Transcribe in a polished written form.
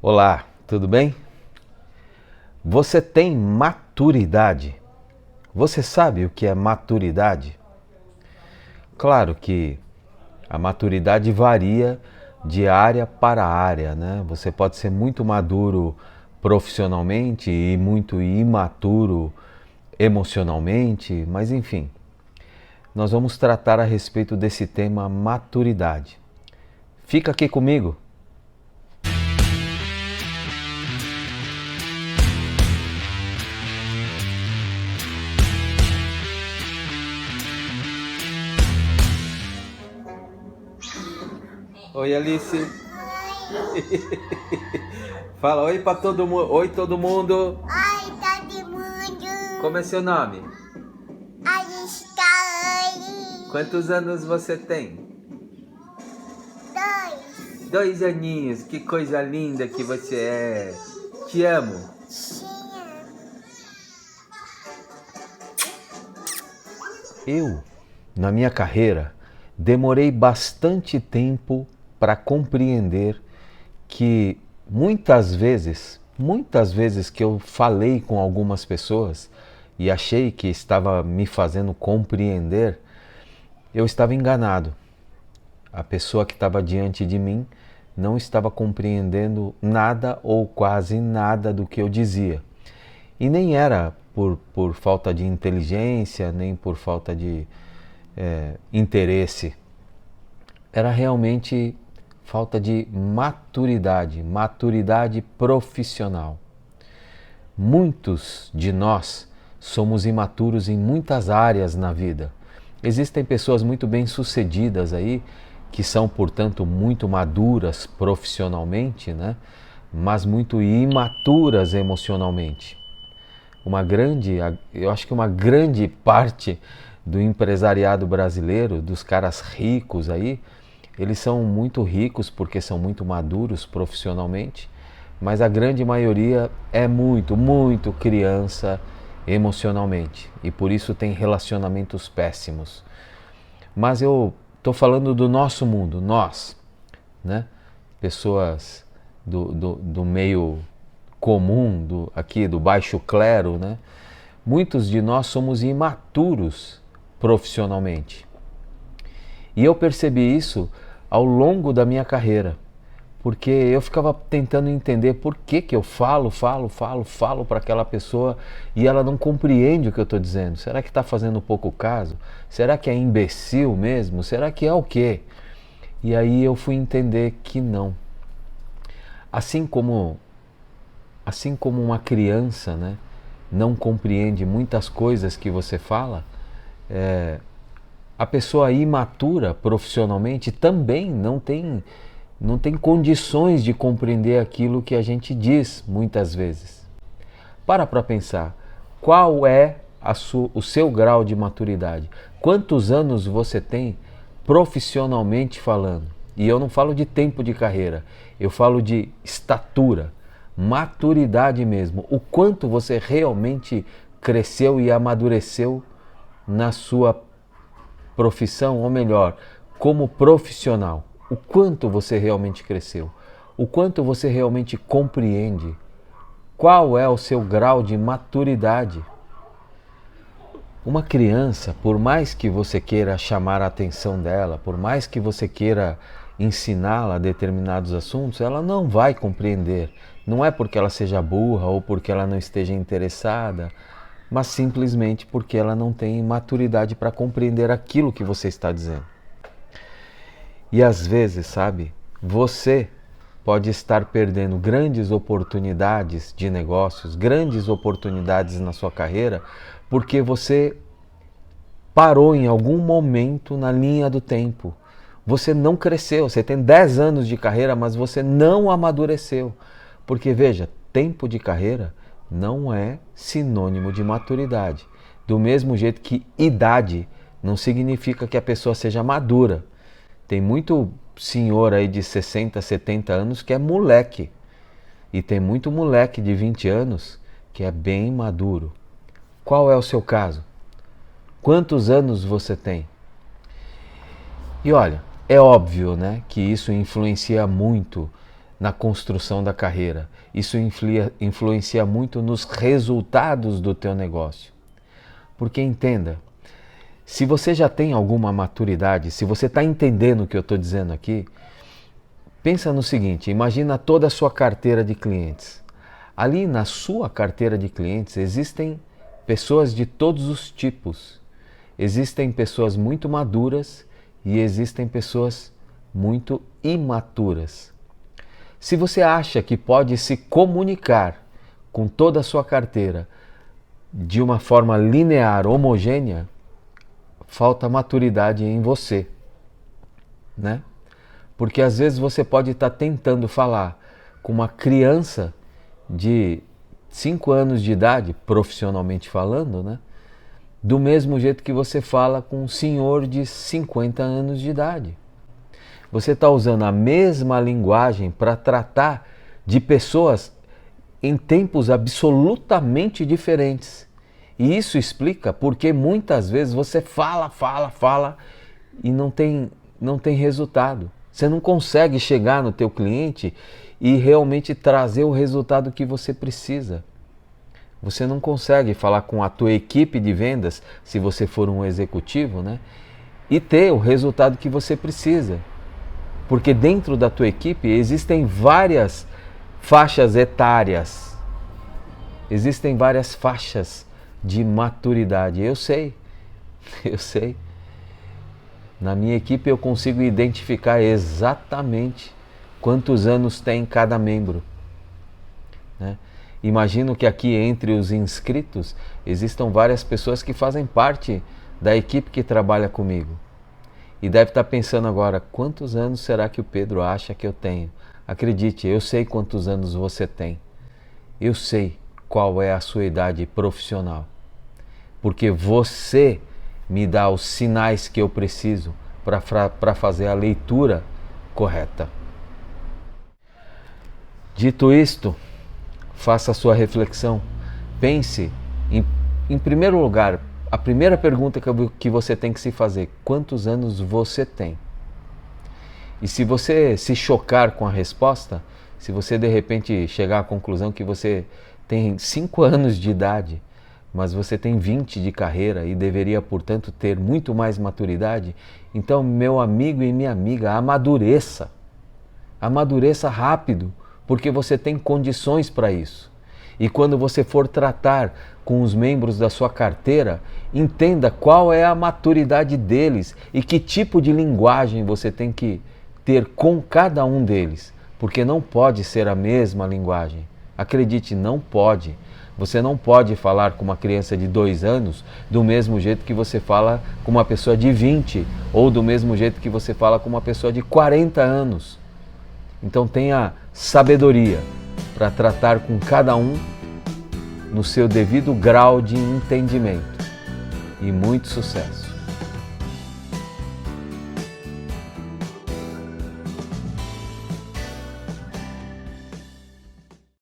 Olá, tudo bem? Você tem maturidade? Você sabe o que é maturidade? Claro que a maturidade varia de área para área, né? Você pode ser muito maduro profissionalmente e muito imaturo emocionalmente, mas enfim, nós vamos tratar a respeito desse tema maturidade. Fica aqui comigo. Oi, Alice. Fala oi pra todo mundo. Oi, todo mundo. Oi, todo mundo! Como é seu nome? Alistair! Quantos anos você tem? 2! 2 aninhos. Que coisa linda que você é. Te amo. Tinha! Eu, na minha carreira, demorei bastante tempo para compreender que muitas vezes que eu falei com algumas pessoas e achei que estava me fazendo compreender, eu estava enganado. A pessoa que estava diante de mim não estava compreendendo nada ou quase nada do que eu dizia. E nem era por falta de inteligência, nem por falta de interesse. Era realmente falta de maturidade profissional. Muitos de nós somos imaturos em muitas áreas na vida. Existem pessoas muito bem-sucedidas aí, que são, portanto, muito maduras profissionalmente, né? Mas muito imaturas emocionalmente. Eu acho que uma grande parte do empresariado brasileiro, dos caras ricos aí, eles são muito ricos porque são muito maduros profissionalmente, mas a grande maioria é muito criança emocionalmente e por isso tem relacionamentos péssimos. Mas eu estou falando do nosso mundo, nós, né? Pessoas do meio comum, aqui do baixo clero, né? Muitos de nós somos imaturos profissionalmente. E eu percebi isso ao longo da minha carreira, porque eu ficava tentando entender por que eu falo para aquela pessoa e ela não compreende o que eu estou dizendo. Será que está fazendo pouco caso? Será que é imbecil mesmo? Será que é o quê? E aí eu fui entender que não. Assim como uma criança, né, não compreende muitas coisas que você fala, a pessoa imatura profissionalmente também não tem condições de compreender aquilo que a gente diz muitas vezes. Para pensar, qual é o seu grau de maturidade? Quantos anos você tem profissionalmente falando? E eu não falo de tempo de carreira, eu falo de estatura, maturidade mesmo. O quanto você realmente cresceu e amadureceu na sua profissão, ou melhor, como profissional. O quanto você realmente cresceu, o quanto você realmente compreende, qual é o seu grau de maturidade. Uma criança, por mais que você queira chamar a atenção dela, por mais que você queira ensiná-la determinados assuntos, ela não vai compreender. Não é porque ela seja burra ou porque ela não esteja interessada, mas simplesmente porque ela não tem maturidade para compreender aquilo que você está dizendo. E às vezes, sabe, você pode estar perdendo grandes oportunidades de negócios, grandes oportunidades na sua carreira, porque você parou em algum momento na linha do tempo. Você não cresceu, você tem 10 anos de carreira, mas você não amadureceu. Porque veja, tempo de carreira não é sinônimo de maturidade. Do mesmo jeito que idade não significa que a pessoa seja madura. Tem muito senhor aí de 60, 70 anos que é moleque. E tem muito moleque de 20 anos que é bem maduro. Qual é o seu caso? Quantos anos você tem? E olha, é óbvio, né, que isso influencia muito na construção da carreira. Isso influencia muito nos resultados do teu negócio. Porque entenda, se você já tem alguma maturidade, se você está entendendo o que eu estou dizendo aqui, pensa no seguinte, imagina toda a sua carteira de clientes. Ali na sua carteira de clientes existem pessoas de todos os tipos. Existem pessoas muito maduras e existem pessoas muito imaturas. Se você acha que pode se comunicar com toda a sua carteira de uma forma linear, homogênea, falta maturidade em você, né? Porque às vezes você pode estar tentando falar com uma criança de 5 anos de idade, profissionalmente falando, né? Do mesmo jeito que você fala com um senhor de 50 anos de idade. Você está usando a mesma linguagem para tratar de pessoas em tempos absolutamente diferentes. E isso explica porque muitas vezes você fala e não tem resultado. Você não consegue chegar no teu cliente e realmente trazer o resultado que você precisa. Você não consegue falar com a tua equipe de vendas, se você for um executivo, né? E ter o resultado que você precisa. Porque dentro da tua equipe existem várias faixas etárias. Existem várias faixas de maturidade. Eu sei. Na minha equipe eu consigo identificar exatamente quantos anos tem cada membro, né? Imagino que aqui entre os inscritos existam várias pessoas que fazem parte da equipe que trabalha comigo. E deve estar pensando agora, quantos anos será que o Pedro acha que eu tenho? Acredite, eu sei quantos anos você tem. Eu sei qual é a sua idade profissional. Porque você me dá os sinais que eu preciso para fazer a leitura correta. Dito isto, faça a sua reflexão. Pense, em primeiro lugar, a primeira pergunta que você tem que se fazer, quantos anos você tem? E se você se chocar com a resposta, se você de repente chegar à conclusão que você tem 5 anos de idade, mas você tem 20 de carreira e deveria, portanto, ter muito mais maturidade, então, meu amigo e minha amiga, amadureça. Amadureça rápido, porque você tem condições para isso. E quando você for tratar com os membros da sua carteira, entenda qual é a maturidade deles e que tipo de linguagem você tem que ter com cada um deles, porque não pode ser a mesma linguagem. Acredite, não pode. Você não pode falar com uma criança de 2 anos do mesmo jeito que você fala com uma pessoa de 20 ou do mesmo jeito que você fala com uma pessoa de 40 anos. Então tenha sabedoria para tratar com cada um no seu devido grau de entendimento. E muito sucesso!